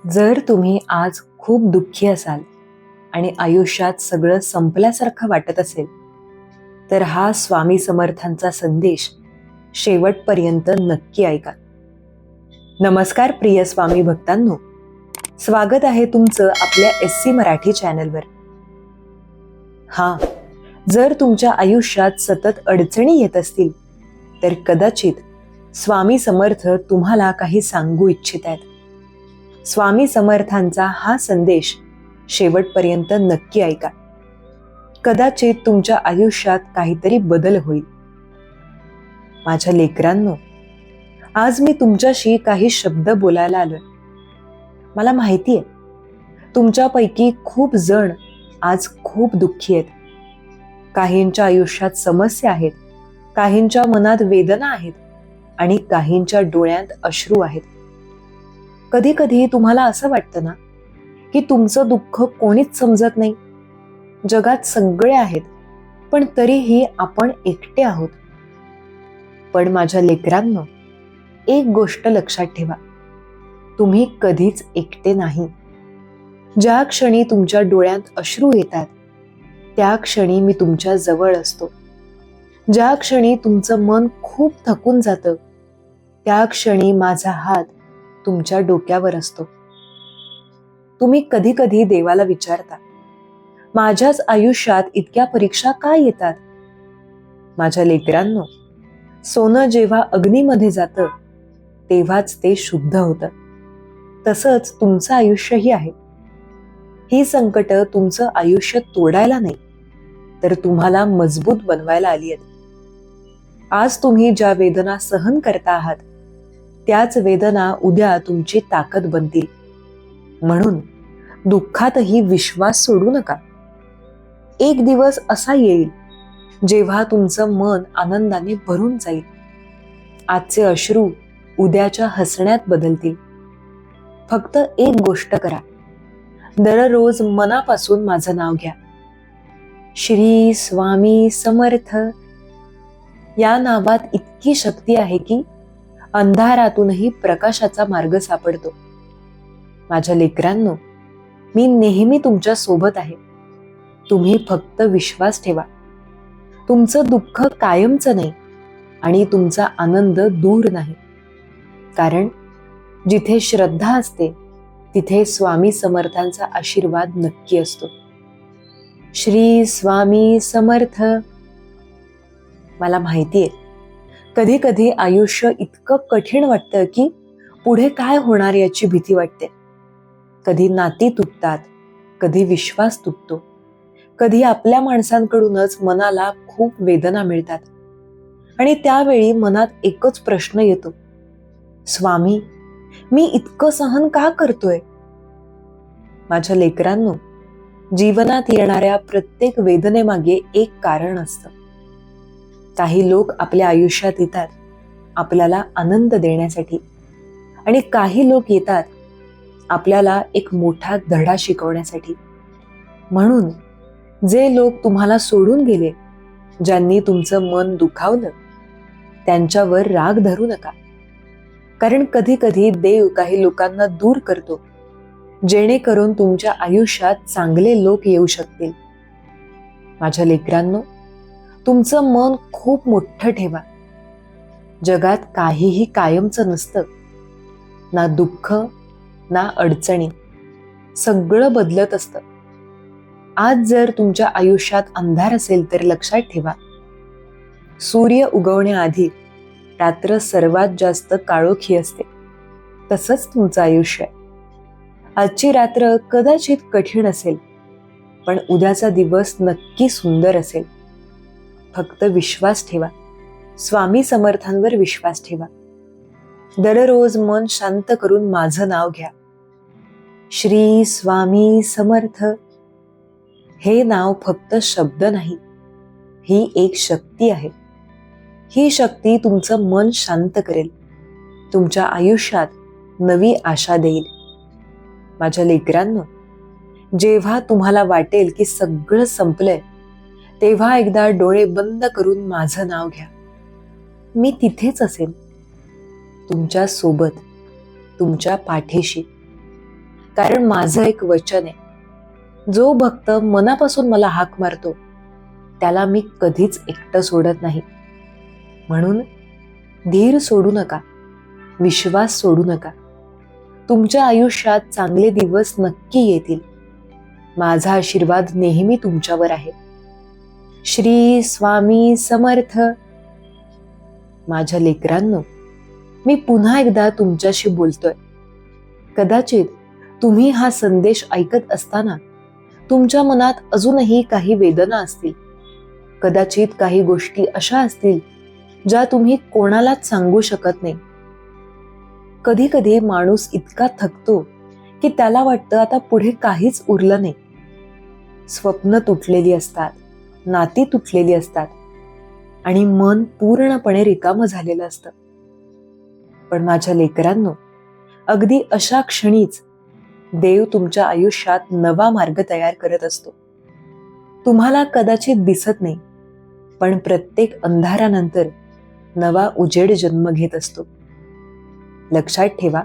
जर तुम्ही आज खूप दुःखी असाल आणि आयुष्यात सगळं संपल्यासारखं वाटत असेल, तर हा स्वामी समर्थांचा संदेश शेवटपर्यंत नक्की ऐका. नमस्कार प्रिय स्वामी भक्तांनो, स्वागत आहे तुमचं आपल्या SC मराठी चॅनलवर. जर तुमच्या आयुष्यात सतत अडचणी येत असतील, तर कदाचित स्वामी समर्थ तुम्हाला काही सांगू इच्छित आहेत. स्वामी समर्थांचा हा संदेश शेवटपर्यंत नक्की ऐका. कदाचित तुमच्या आयुष्यात काहीतरी बदल होईल. माझ्या लेकरांनो, आज मी तुमच्याशी काही शब्द बोलायला आलोय. मला माहिती आहे, तुमच्यापैकी खूप जण आज खूप दुःखी आहेत. काहींच्या आयुष्यात समस्या आहेत, काहींच्या मनात वेदना आहेत आणि काहींच्या डोळ्यात अश्रू आहेत. कधी कधी तुम्हाला असं वाटतं ना, की तुमचं दुःख कोणीच समजत नाही. जगात सगळे आहेत, पण तरीही आपण एकटे आहोत. पण माझ्या लेकरांनो, एक गोष्ट लक्षात ठेवा, तुम्ही कधीच एकटे नाही. ज्या क्षणी तुमच्या डोळ्यात अश्रू येतात, त्या क्षणी मी तुमच्या जवळ असतो. ज्या क्षणी तुमचं मन खूप थकून जातं, त्या क्षणी माझा हात तुमच्या डोक्यावर असतो. तुम्ही कधी कधी देवाला विचारता, माझ्याच आयुष्यात इतक्या परीक्षा का येतात? माझ्या लेकरांनो, सोनं जेव्हा अग्नीमध्ये जातं, तेव्हाच ते शुद्ध होतं. तसंच तुमचं आयुष्यही आहे. ही संकट तुमचं आयुष्य तोडायला नाही, तर तुम्हाला मजबूत बनवायला आली आहेत. आज तुम्ही ज्या वेदना सहन करता आहात, त्याच वेदना उद्या तुमची ताकद बनतील. म्हणून दुःखातही विश्वास सोडू नका. एक दिवस असा येईल जेव्हा तुमचं मन आनंदाने भरून जाईल. आजचे अश्रू उद्याच्या हसण्यात बदलतील. फक्त एक गोष्ट करा, दररोज मनापासून माझं नाव घ्या. श्री स्वामी समर्थ या नावात इतकी शक्ती आहे की अंधारातूनही प्रकाशाचा मार्ग सापडतो. माझ्या लेकरांनो, मी नेहमी तुमच्या सोबत आहे. तुम्ही फक्त विश्वास ठेवा. तुमचं दुःख कायमचं नाही आणि तुमचा आनंद दूर नाही. कारण जिथे श्रद्धा असते, तिथे स्वामी समर्थांचा आशीर्वाद नक्की असतो. श्री स्वामी समर्थ. मला माहितीये, कधी कधी आयुष्य इतकं कठीण वाटतं की पुढे काय होणार याची भीती वाटते. कधी नाती तुटतात, कधी विश्वास तुटतो, कधी आपल्या माणसांकडूनच मनाला खूप वेदना मिळतात. आणि त्यावेळी मनात एकच प्रश्न येतो, स्वामी, मी इतकं सहन का करतोय? माझ्या लेकरांनो, जीवनात येणाऱ्या प्रत्येक वेदनेमागे एक कारण असतं. काही लोक आपल्या आयुष्यात येतात आपल्याला आनंद देण्यासाठी, आणि काही लोक येतात आपल्याला एक मोठा धडा शिकवण्यासाठी. म्हणून जे लोक तुम्हाला सोडून गेले, ज्यांनी तुमचं मन दुखावलं, त्यांच्यावर राग धरू नका. कारण कधी कधी देव काही लोकांना दूर करतो, जेणेकरून तुमच्या आयुष्यात चांगले लोक येऊ शकतील. माझ्या लेकरांनो, तुमचं मन खूप मोठं ठेवा. जगात काहीही कायमचं नसतं. ना दुःख, ना अडचणी. सगळं बदलत असतं. आज जर तुमच्या आयुष्यात अंधार असेल तर लक्षात ठेवा, सूर्य उगवण्याआधी रात्र सर्वात जास्त काळोखी असते. तसंच तुमचं आयुष्य आहे. आजची रात्र कदाचित कठीण असेल, पण उद्याचा दिवस नक्की सुंदर असेल. फक्त विश्वास ठेवा. स्वामी समर्थांवर विश्वास ठेवा. दररोज मन शांत करून माझं नाव घ्या. श्री स्वामी समर्थ. हे नाव फक्त शब्द नाही, ही एक शक्ती आहे. ही शक्ती तुमचं मन शांत करेल, तुमच्या आयुष्यात नवी आशा देईल. माझ्या लेकरांनो, जेव्हा तुम्हाला वाटेल की सगळं संपलंय, तेव्हा एकदा डोळे बंद करून माझं नाव घ्या. मी तिथेच असेन, तुमच्या सोबत, तुमच्या पाठीशी. कारण माझं एक वचन आहे, जो भक्त मनापासून मला हाक मारतो त्याला मी कधीच एकटं सोडत नाही. म्हणून धीर सोडू नका, विश्वास सोडू नका. तुमच्या आयुष्यात चांगले दिवस नक्की येतील. माझा आशीर्वाद नेहमी तुमच्यावर आहे. श्री स्वामी समर्थ. माझ्या लेकरांनो, मी पुन्हा एकदा तुमच्याशी बोलतोय. कदाचित तुम्ही हा संदेश ऐकत असताना तुमच्या मनात अजूनही काही वेदना असतील. कदाचित काही गोष्टी अशा असतील ज्या तुम्ही कोणालाच सांगू शकत नाही. कधी कधी माणूस इतका थकतो की त्याला वाटतं आता पुढे काहीच उरलं नाही. स्वप्न तुटलेली असतात, नाती तुटलेली असतात आणि मन पूर्णपणे रिकामं झालेलं असतं. पण माझ्या लेकरांनो, अगदी अशा क्षणीच देव तुमच्या आयुष्यात नवा मार्ग तयार करत असतो. तुम्हाला कदाचित दिसत नाही, पण प्रत्येक अंधारानंतर नवा उजेड जन्म घेत असतो. लक्षात ठेवा,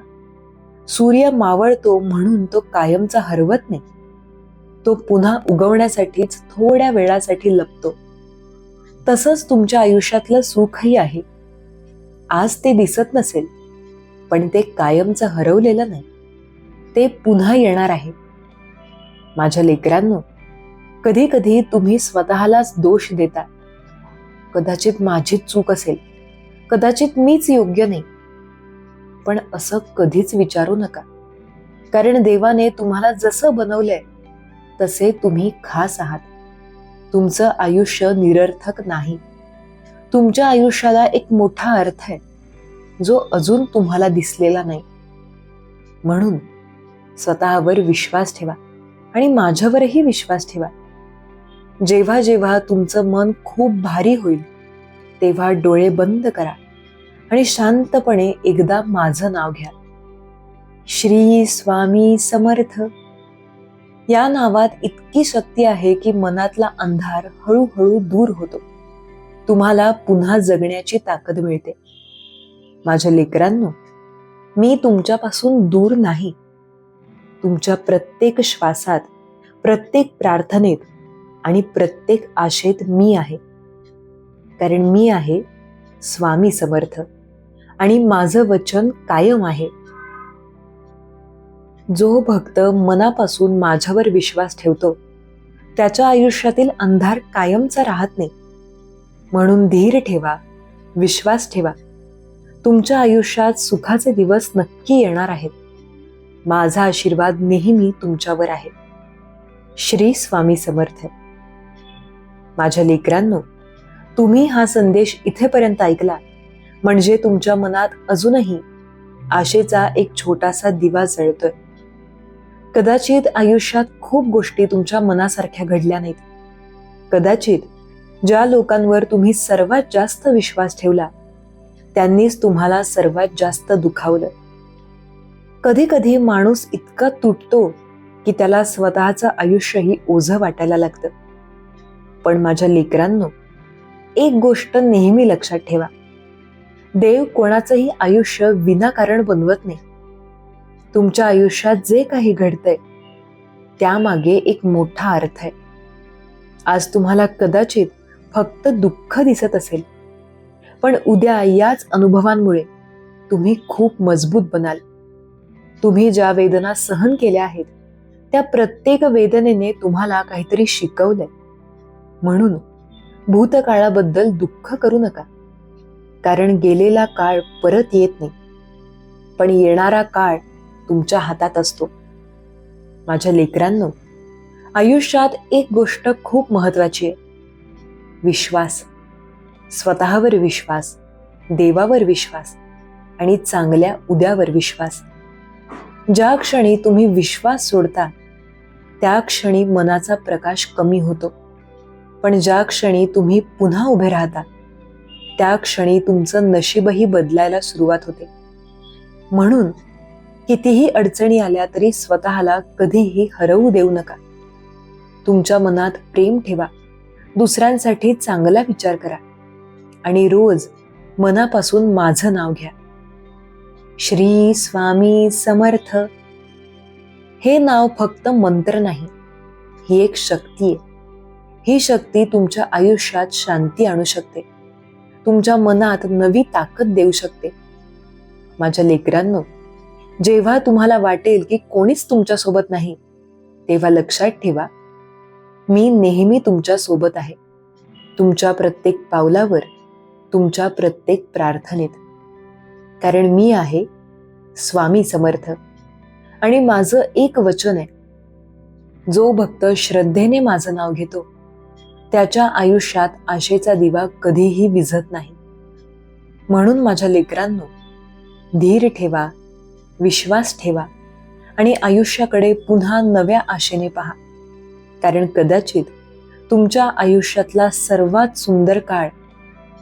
सूर्य मावळतो म्हणून तो कायमचा हरवत नाही. तो पुन्हा उगवण्यासाठीच थोड्या वेळासाठी लपतो. तसंच तुमच्या आयुष्यातलं सुखही आहे. आज ते दिसत नसेल, पण ते कायमचं हरवलेलं नाही. ते पुन्हा येणार आहे. माझ्या लेकरांनो, कधी कधी तुम्ही स्वतःलाच दोष देता. कदाचित माझीच चूक असेल, कदाचित मीच योग्य नाही. पण असं कधीच विचारू नका, कारण देवाने तुम्हाला जसं बनवलंय तसे तुम्ही खास आहात. तुमचं आयुष्य निरर्थक नाही. तुमच्या आयुष्याला एक मोठा अर्थ आहे, जो अजून तुम्हाला दिसलेला नाही. म्हणून स्वतःवर विश्वास ठेवा आणि माझ्यावरही विश्वास ठेवा. जेव्हा जेव्हा तुमचं मन खूप भारी होईल, तेव्हा डोळे बंद करा आणि शांतपणे एकदा माझं नाव घ्या. श्री स्वामी समर्थ. या नावात इतकी शक्ती आहे की मनातला अंधार हळूहळू दूर होतो. तुम्हाला पुन्हा जगण्याची ताकद मिळते. माझ्या लेकरांनो, मी तुमच्यापासून दूर नाही. तुमच्या प्रत्येक श्वासात, प्रत्येक प्रार्थनेत आणि प्रत्येक आशेत मी आहे. कारण मी आहे स्वामी समर्थ आणि माझं वचन कायम आहे. जो भक्त मनापासून माझ्यावर विश्वास ठेवतो त्याच्या आयुष्यातील अंधार कायमचा राहत नाही. म्हणून धीर ठेवा, विश्वास ठेवा. तुमच्या आयुष्यात सुखाचे दिवस नक्की येणार आहेत. माझा आशीर्वाद नेहमी तुमच्यावर आहे. श्री स्वामी समर्थ. माझ्या लेकरांनो, तुम्ही हा संदेश इथेपर्यंत ऐकला म्हणजे तुमच्या मनात अजूनही आशेचा एक छोटासा दिवा जळतोय. कदाचित आयुष्यात खूप गोष्टी तुमच्या मनासारख्या घडल्या नाहीत. कदाचित ज्या लोकांवर तुम्ही सर्वात जास्त विश्वास ठेवला त्यांनीच तुम्हाला सर्वात जास्त दुखावलं. कधी कधी माणूस इतका तुटतो की त्याला स्वतःचं आयुष्यही ओझं वाटायला लागतं. पण माझ्या लेकरांनो, एक गोष्ट नेहमी लक्षात ठेवा, देव कोणाचंही आयुष्य विनाकारण बनवत नाही. तुमच्या आयुष्यात जे काही घडतंय त्यामागे एक मोठा अर्थ आहे. आज तुम्हाला कदाचित फक्त दुःख दिसत असेल, पण उद्या याच अनुभवांमुळे तुम्ही खूप मजबूत बनाल. तुम्ही ज्या वेदना सहन केल्या आहेत त्या प्रत्येक वेदनेने तुम्हाला काहीतरी शिकवलंय. म्हणून भूतकाळाबद्दल दुःख करू नका, कारण गेलेला काळ परत येत नाही, पण येणारा काळ तुमच्या हातात असतो. माझ्या लेकरांनो, आयुष्यात एक गोष्ट खूप महत्वाची आहे, विश्वास. स्वतःवर विश्वास, देवावर विश्वास आणि चांगल्या उद्यावर विश्वास. ज्या क्षणी तुम्ही विश्वास सोडता त्या क्षणी मनाचा प्रकाश कमी होतो, पण ज्या क्षणी तुम्ही पुन्हा उभे राहता त्या क्षणी तुमचं नशीबही बदलायला सुरुवात होते. म्हणून कितीही अडचणी आल्या तरी स्वतःला कधीही हरवू देऊ नका. तुमच्या मनात प्रेम ठेवा, दुसऱ्यांसाठी चांगला विचार करा आणि रोज मनापासून माझं नाव घ्या. श्री स्वामी समर्थ. हे नाव फक्त मंत्र नाही, ही एक शक्ती आहे. ही शक्ती तुमच्या आयुष्यात शांती आणू शकते, तुमच्या मनात नवी ताकद देऊ शकते. माझ्या लेकरांनो, जेव्हा तुम्हाला वाटेल की कोणीच तुमच्या सोबत नाही, तेव्हा लक्षात ठेवा, मी नेहमी तुमच्या सोबत आहे. तुमच्या प्रत्येक पावलावर, तुमच्या प्रत्येक प्रार्थनेत. कारण मी आहे स्वामी समर्थ. आणि माझं एक वचन आहे, जो भक्त श्रद्धेने माझं नाव घेतो त्याच्या आयुष्यात आशेचा दिवा कधीही विझत नाही. म्हणून माझ्या लेकरांनो, धीर ठेवा, विश्वास ठेवा आणि आयुष्याकडे पुन्हा नव्या आशेने पहा. कारण कदाचित तुमच्या आयुष्यातला सर्वात सुंदर काळ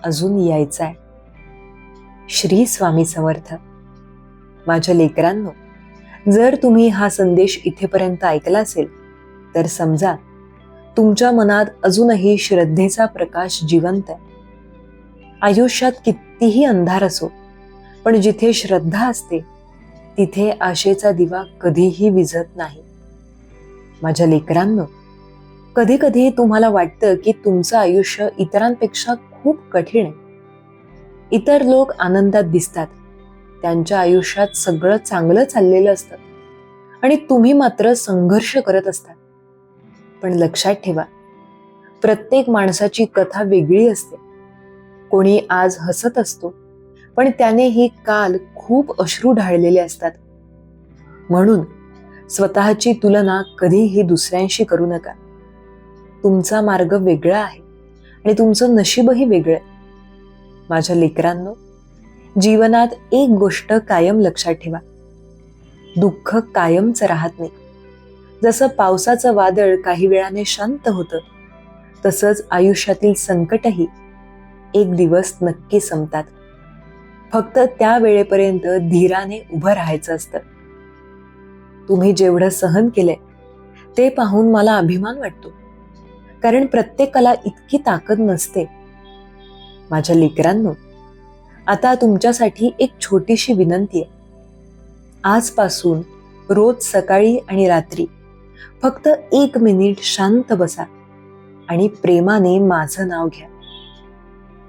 अजून यायचा आहे. श्री स्वामी समर्थ. माझ्या लेकरांनो, जर तुम्ही हा संदेश इथेपर्यंत ऐकला असेल तर समजा तुमच्या मनात अजूनही श्रद्धेचा प्रकाश जिवंत आहे. आयुष्यात कितीही अंधार असो, पण जिथे श्रद्धा असते तिथे आशेचा दिवा कधीही विझत नाही. माझ्या लेकरांनो, कधी कधी तुम्हाला वाटतं की तुमचं आयुष्य इतरांपेक्षा खूप कठीण आहे. इतर लोक आनंदात दिसतात, त्यांच्या आयुष्यात सगळं चांगलं चाललेलं असतं आणि तुम्ही मात्र संघर्ष करत असता. पण लक्षात ठेवा, प्रत्येक माणसाची कथा वेगळी असते. कोणी आज हसत असतो, पण त्यानेही काल खूप अश्रू ढाळलेले असतात. म्हणून स्वतःची तुलना कधीही दुसऱ्यांशी करू नका. तुमचा मार्ग वेगळा आहे आणि तुमचं नशीबही वेगळं आहे. माझ्या लेकरांनो, जीवनात एक गोष्ट कायम लक्षात ठेवा, दुःख कायमच राहत नाही. जसं पावसाचं वादळ काही वेळाने शांत होतं, तसंच आयुष्यातील संकटही एक दिवस नक्की संपतात. फक्त त्या वेळेपर्यंत धीराने उभं राहायचं असतं. तुम्ही जेवढं सहन केलंय ते पाहून मला अभिमान वाटतो, कारण प्रत्येकाला इतकी ताकद नसते. माझ्या लेकरांनो, आता तुमच्यासाठी एक छोटीशी विनंती आहे. आजपासून रोज सकाळी आणि रात्री फक्त 1 मिनिट शांत बसा आणि प्रेमाने माझं नाव घ्या,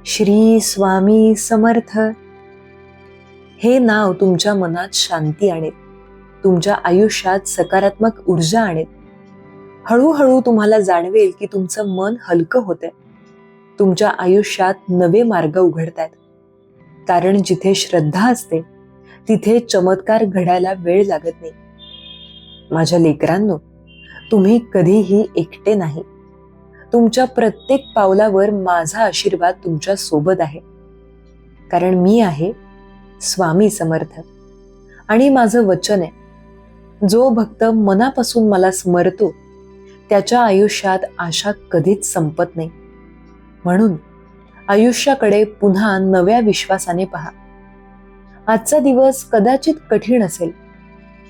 श्री स्वामी समर्थ. हे नाव तुमच्या मनात शांती आणेल, तुमच्या आयुष्यात सकारात्मक ऊर्जा आणेल. हळूहळू तुम्हाला जाणवेल की तुमचं मन हलकं होतंय, तुमच्या आयुष्यात नवे मार्ग उघडतायत. कारण जिथे श्रद्धा असते तिथे चमत्कार घडायला वेळ लागत नाही. माझ्या लेकरांनो, तुम्ही कधीही एकटे नाही. तुमच्या प्रत्येक पावलावर माझा आशीर्वाद तुमच्या सोबत आहे. कारण मी आहे स्वामी समर्थ. आणि माझं वचन आहे, जो भक्त मनापासून मला स्मरतो त्याच्या आयुष्यात आशा कधीच संपत नाही. म्हणून आयुष्याकडे पुन्हा नव्या विश्वासाने पहा. आजचा दिवस कदाचित कठीण असेल,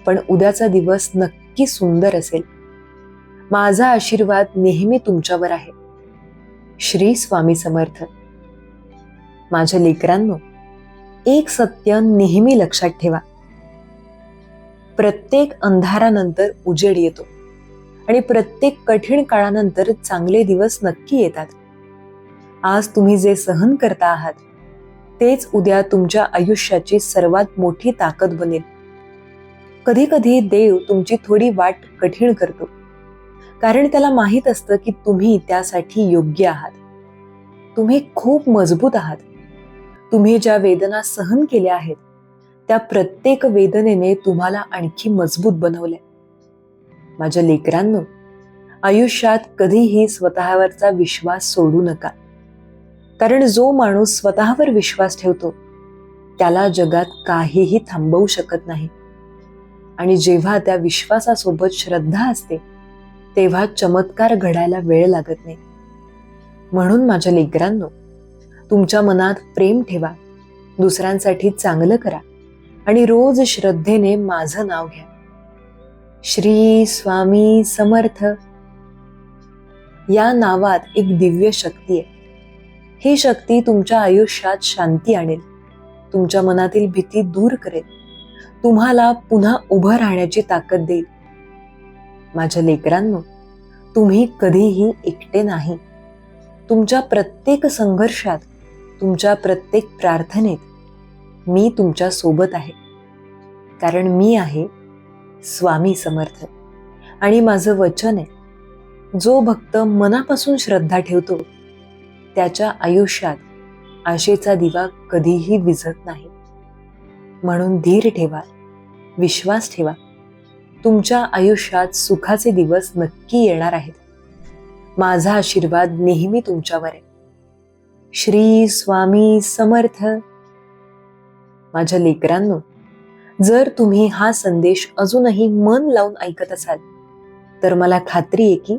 पण उद्याचा दिवस नक्की सुंदर असेल. माझा आशीर्वाद नेहमी तुमच्यावर आहे. श्री स्वामी समर्थ. माझ्या लेकरांनो, एक सत्य नेहमी लक्षात ठेवा, प्रत्येक अंधारानंतर उजेड येतो आणि प्रत्येक कठीण काळानंतर चांगले दिवस नक्की येतात. आज तुम्ही जे सहन करता आहात तेच उद्या तुमच्या आयुष्याची सर्वात मोठी ताकद बनेल. कधी कधी देव तुमची थोडी वाट कठीण करतो, कारण त्याला माहीत असतं की तुम्ही त्यासाठी योग्य आहात. तुम्ही खूप मजबूत आहात. तुम्ही ज्या वेदना सहन केल्या आहेत त्या प्रत्येक वेदनेने तुम्हाला आणखी मजबूत बनवलंय. माझ्या लेकरांनो, आयुष्यात कधीही स्वतःवरचा विश्वास सोडू नका. कारण जो माणूस स्वतःवर विश्वास ठेवतो त्याला जगात काहीही थांबवू शकत नाही. आणि जेव्हा त्या विश्वासासोबत श्रद्धा असते तेव्हा चमत्कार घडायला वेळ लागत नाही. म्हणून माझ्या लेकरांनो, तुमच्या मनात प्रेम ठेवा, दुसऱ्यांसाठी चांगलं करा आणि रोज श्रद्धेने माझं नाव घ्या, श्री स्वामी समर्थ. या नावात एक दिव्य शक्ती आहे. ही शक्ती तुमच्या आयुष्यात शांती आणेल, तुमच्या मनातील भीती दूर करेल, तुम्हाला पुन्हा उभं राहण्याची ताकद देईल माझ्या लेकरांनो, तुम्ही कधीही एकटे नाही. तुमच्या प्रत्येक संघर्षात, तुमच्या प्रत्येक प्रार्थनेत मी तुमच्या सोबत आहे. कारण मी आहे स्वामी समर्थ. आणि माझं वचन आहे, जो भक्त मनापासून श्रद्धा ठेवतो त्याच्या आयुष्यात आशेचा दिवा कधीही विझत नाही. म्हणून धीर ठेवा, विश्वास ठेवा. तुमच्या आयुष्यात सुखाचे दिवस नक्की येणार आहेत. माझा आशीर्वाद नेहमी तुमच्यावर आहे. श्री स्वामी समर्थ. माझ्या लेकरांनो, जर तुम्ही हा संदेश अजूनही मन लावून ऐकत असाल तर मला खात्री आहे की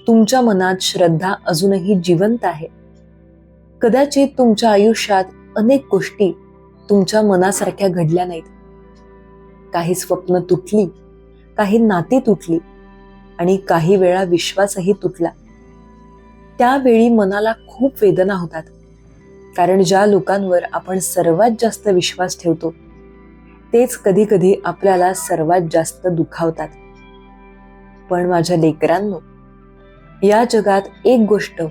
तुमच्या मनात श्रद्धा अजूनही जिवंत आहे. कदाचित तुमच्या आयुष्यात अनेक गोष्टी तुमच्या मनासारख्या घडल्या नाहीत. काही स्वप्न तुटली, काही नाती तुटली आणि काही वेळा विश्वासही तुटला. त्यावेळी मनाला खूप वेदना होतात, कारण ज्या लोकांवर आपण सर्वात जास्त विश्वास ठेवतो तेच कधी कधी आपल्याला सर्वात जास्त दुखावतात. पण माझ्या लेकरांनो, या जगात एक गोष्ट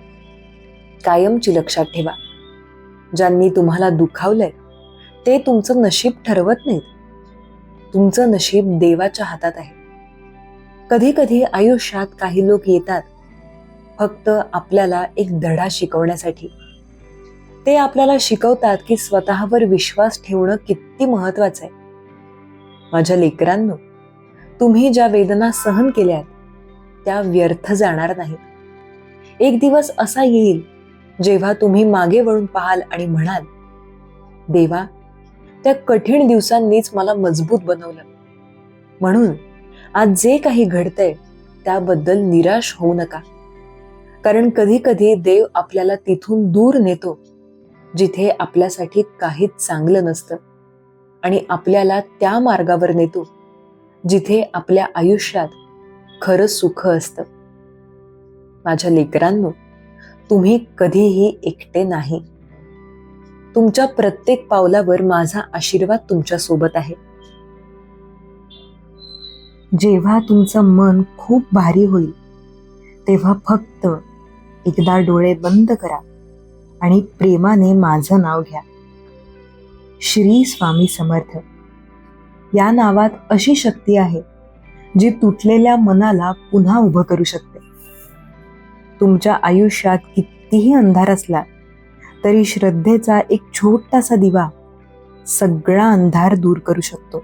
कायमची लक्षात ठेवा. ज्यांनी तुम्हाला दुखावलंय ते तुमचं नशीब ठरवत नाहीत. तुमचं नशीब देवाच्या हातात आहे. कधी कधी आयुष्यात काही लोक येतात फक्त आपल्याला एक धडा शिकवण्यासाठी. ते आपल्याला शिकवतात की स्वतःवर विश्वास ठेवणं किती महत्वाचं आहे. माझ्या लेकरांनो, तुम्ही ज्या वेदना सहन केल्यात त्या व्यर्थ जाणार नाहीत. एक दिवस असा येईल जेव्हा तुम्ही मागे वळून पाहाल आणि म्हणाल, देवा, त्या कठीण दिवसांनीच मला मजबूत बनवलं. म्हणून आज जे काही घडतंय त्याबद्दल निराश होऊ नका. कारण कधी कधी देव आपल्याला तिथून दूर नेतो जिथे आपल्यासाठी काहीच चांगलं नसतं आणि आपल्याला त्या मार्गावर नेतो जिथे आपल्या आयुष्यात खरं सुख असतं. माझ्या लेकरांनो, तुम्ही कधीही एकटे नाही. तुमच्या प्रत्येक पावलावर माझा आशीर्वाद तुमच्या सोबत आहे. जेव्हा तुमचं मन खूप भारी होईल तेव्हा फक्त एकदा डोळे बंद करा आणि प्रेमाने माझं नाव घ्या. श्री स्वामी समर्थ. या नावात अशी शक्ती आहे जी तुटलेल्या मनाला पुन्हा उभं करू शकते. तुमच्या आयुष्यात कितीही अंधार असला तरी श्रद्धेचा एक छोटासा दिवा सगळा अंधार दूर करू शकतो.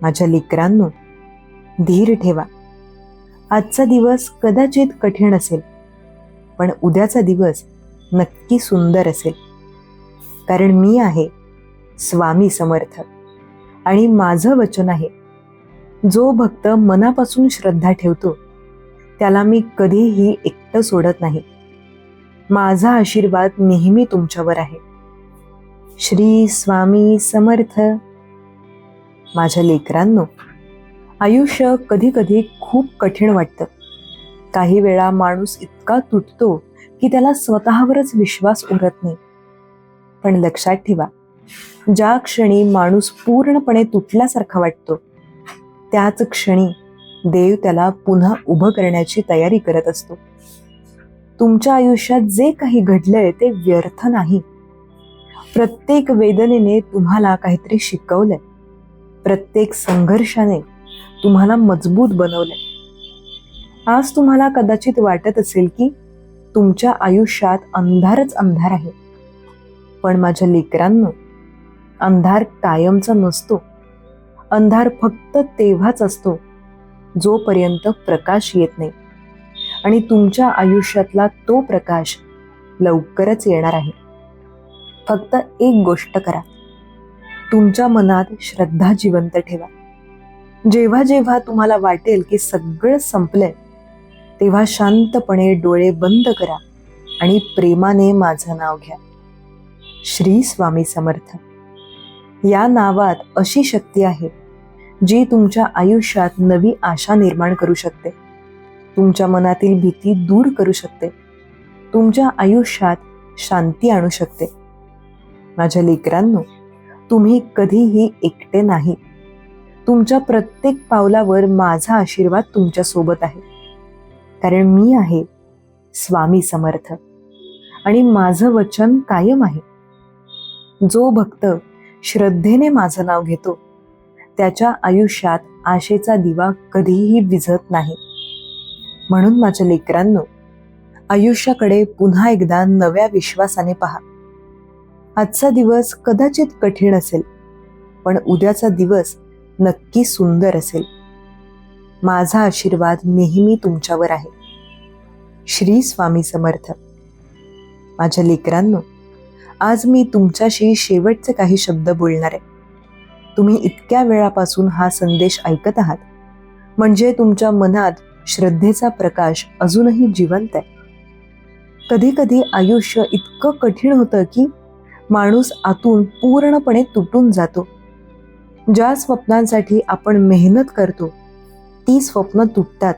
माझ्या लेकरांनो, धीर ठेवा. आजचा दिवस कदाचित कठीण असेल, पण उद्याचा दिवस नक्की सुंदर असेल. कारण मी आहे स्वामी समर्थ आणि माझं वचन आहे, जो भक्त मनापासून श्रद्धा ठेवतो त्याला मी कधीही एकटं सोडत नाही. माझा आशीर्वाद नेहमी तुमच्यावर आहे. श्री स्वामी समर्थ. माझ्या लेकरांनो, आयुष्य कधी कधी खूप कठीण वाटतं. काही वेळा माणूस इतका तुटतो की त्याला स्वतःवरच विश्वास उरत नाही. पण लक्षात ठेवा, ज्या क्षणी माणूस पूर्णपणे तुटल्यासारखा वाटतो त्याच क्षणी देव त्याला पुन्हा उभं करण्याची तयारी करत असतो. तुमच्या आयुष्यात जे काही घडलंय ते व्यर्थ नाही. प्रत्येक वेदनेने तुम्हाला काहीतरी शिकवलंय. प्रत्येक संघर्षाने तुम्हाला मजबूत बनवलंय. आज तुम्हाला कदाचित वाटत असेल की तुमच्या आयुष्यात अंधारच अंधार आहे. पण माझ्या लेकरांनो, अंधार कायमचा नसतो. अंधार फक्त तेव्हाच असतो जोपर्यंत प्रकाश येत नाही. आणि तुमच्या आयुष्यातला तो प्रकाश लवकरच येणार आहे. फक्त एक गोष्ट करा, तुमच्या मनात श्रद्धा जिवंत ठेवा. जेव्हा जेव्हा तुम्हाला वाटेल की सगळं संपलंय तेव्हा शांतपणे डोळे बंद करा आणि प्रेमाने माझं नाव घ्या. श्री स्वामी समर्थ. या नावात अशी शक्ती आहे जी तुमच्या आयुष्यात नवी आशा निर्माण करू शकते. तुमच्या मनातील भीती दूर करू शकते. तुमच्या आयुष्यात शांती आणू शकते. माझ्या लेकरांनो, तुम्ही कधीही एकटे नाही. तुमच्या प्रत्येक पावलावर माझा आशीर्वाद तुमच्या सोबत आहे. कारण मी आहे स्वामी समर्थ आणि माझं वचन कायम आहे. जो भक्त श्रद्धेने माझं नाव घेतो त्याच्या आयुष्यात आशेचा दिवा कधीही विझत नाही. म्हणून माझ्या लेकरांनो, आयुष्याकडे पुन्हा एकदा नव्या विश्वासाने पहा. आजचा दिवस कदाचित कठीण असेल, पण उद्याचा दिवस नक्की सुंदर असेल. माझा आशीर्वाद नेहमी तुमच्यावर आहे. श्री स्वामी समर्थ. माझ्या लेकरांनो, आज मी तुमच्याशी शेवटचे काही शब्द बोलणार आहे. तुम्ही इतक्या वेळापासून हा संदेश ऐकत आहात, म्हणजे तुमच्या मनात श्रद्धेचा प्रकाश अजूनही जिवंत आहे. कधी कधी आयुष्य इतकं कठीण होतं की माणूस आतून पूर्णपणे तुटून जातो. ज्या स्वप्नांसाठी आपण मेहनत करतो ती स्वप्न तुटतात.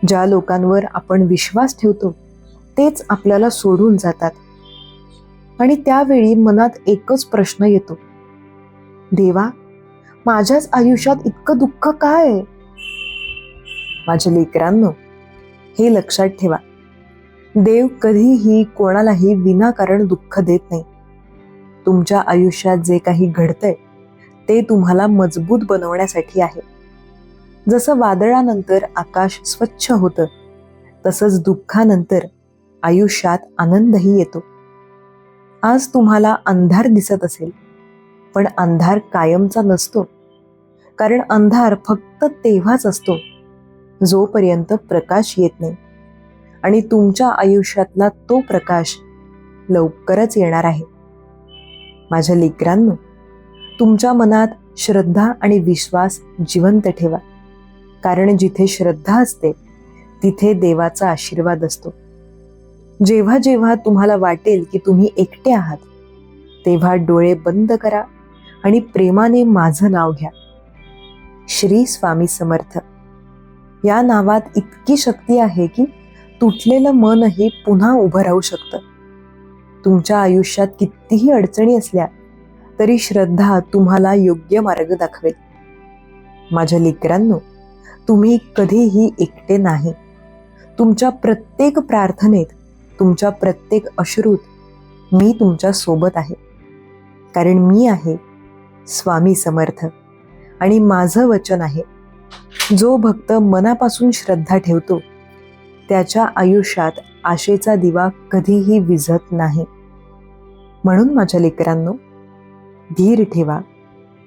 ज्या लोकांवर आपण विश्वास ठेवतो तेच आपल्याला सोडून जातात. आणि त्यावेळी मनात एकच प्रश्न येतो, देवा, माझ्याच आयुष्यात इतकं दुःख काय आहे? माझ्या लेकरांनो, हे लक्षात ठेवा, देव कधीही कोणालाही विनाकारण दुःख देत नाही. तुमच्या आयुष्यात जे काही घडतंय ते तुम्हाला मजबूत बनवण्यासाठी आहे. जसं वादळानंतर आकाश स्वच्छ होतं, तसंच दुःखानंतर आयुष्यात आनंदही येतो. आज तुम्हाला अंधार दिसत असेल, पण अंधार कायमचा नसतो. कारण अंधार फक्त तेव्हाच असतो जोपर्यंत प्रकाश येत नाही. आणि तुमच्या आयुष्यातला तो प्रकाश लवकरच येणार आहे. माझ्या लेकरांनो, तुमच्या मनात श्रद्धा आणि विश्वास जिवंत ठेवा. कारण जिथे श्रद्धा असते तिथे देवाचा आशीर्वाद असतो. जेव्हा जेव्हा तुम्हाला वाटेल की तुम्ही एकटे आहात, तेव्हा डोळे बंद करा आणि प्रेमाने माझं नाव घ्या, श्री स्वामी समर्थ. या नावात इतकी शक्ती आहे की तुटलेलं मनही पुन्हा उभं राहू शकतं. तुमच्या आयुष्यात कितीही अडचणी असल्या तरी श्रद्धा तुम्हाला योग्य मार्ग दाखवेल. माझ्या लेकरांनो, तुम्ही कधीही एकटे नाही. तुमच्या प्रत्येक प्रार्थनेत, तुमच्या प्रत्येक अश्रूत मी तुमच्या सोबत आहे. कारण मी आहे स्वामी समर्थ आणि माझं वचन आहे, जो भक्त मनापासून श्रद्धा ठेवतो त्याच्या आयुष्यात आशेचा दिवा कधीही विझत नाही. म्हणून माझ्या लेकरांनो, धीर ठेवा,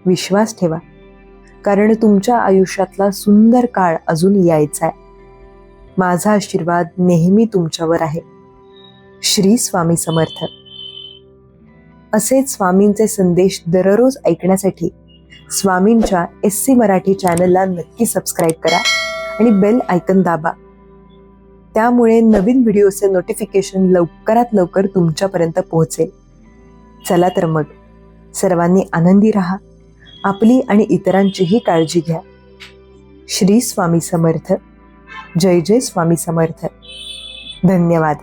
विश्वास ठेवा. कारण तुमच्या आयुष्यातला सुंदर काळ अजून यायचा आहे. माझा आशीर्वाद नेहमी तुमच्यावर आहे. श्री स्वामी समर्थ. असेच स्वामींचे संदेश दररोज ऐकण्यासाठी स्वामींच्या SC मराठी चॅनलला नक्की सबस्क्राईब करा आणि बेल आयकन दाबा. त्यामुळे नवीन व्हिडिओचे नोटिफिकेशन लवकरात लवकर तुमच्यापर्यंत पोहोचेल. चला तर मग, सर्वांनी आनंदी राहा, आपली आणि इतरांचीही काळजी घ्या. श्री स्वामी समर्थ. जय जय स्वामी समर्थ. धन्यवाद.